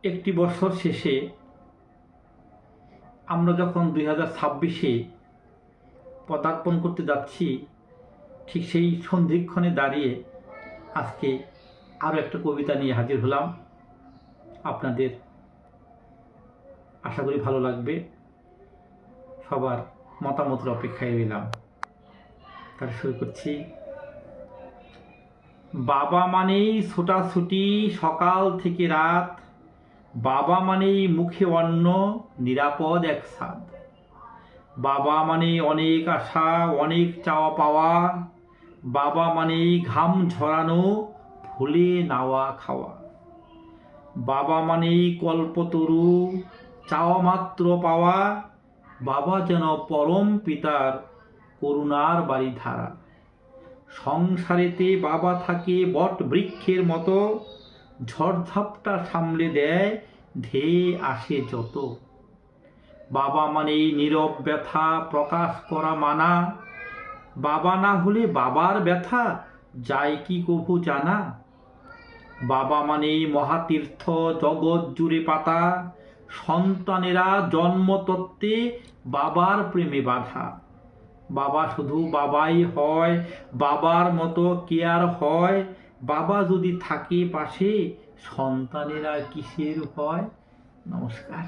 একটি বছর শেষে আমরা যখন 2026-এ পদার্পণ করতে যাচ্ছি, ঠিক সেই সন্ধিক্ষণে দাঁড়িয়ে আজকে আরও একটা কবিতা নিয়ে হাজির হলাম। আপনাদের আশা করি ভালো লাগবে। সবার মতামতের অপেক্ষায় রইলাম। তার শুরু করছি। বাবা মানেই ছোটাছুটি সকাল থেকে রাত, বাবা মানেই মুখে অন্ন নিরাপদ এক ছাদ, বাবা মানেই অনেক আশা অনেক চাওয়া পাওয়া, বাবা মানেই ঘাম ঝরানো ভুলে নাওয়া খাওয়া, বাবা মানেই কল্পতরু চাওয়া মাত্র পাওয়া, বাবা যেন পরম পিতার করুণার বাড়িধারা। সংসারেতে বাবা থাকে বট বৃক্ষের মতো, ঝড়ঝাপটা সামলে দেয় ধেয়ে আসে যত। বাবা মানেই নীরব ব্যথা প্রকাশ করা মানা, বাবা না হলে বাবার ব্যথা যায় কি কভু জানা। বাবা মানেই মহাতীর্থ জগৎ জুড়ে পাতা, সন্তানেরা জন্মতত্ত্বে বাবার প্রেমে বাঁধা। বাবা শুধু বাবাই হয়, বাবার মতো কেয়ার হয়, বাবা যদি থাকে পাশে সন্তানেরা কিসের ভয়। নমস্কার।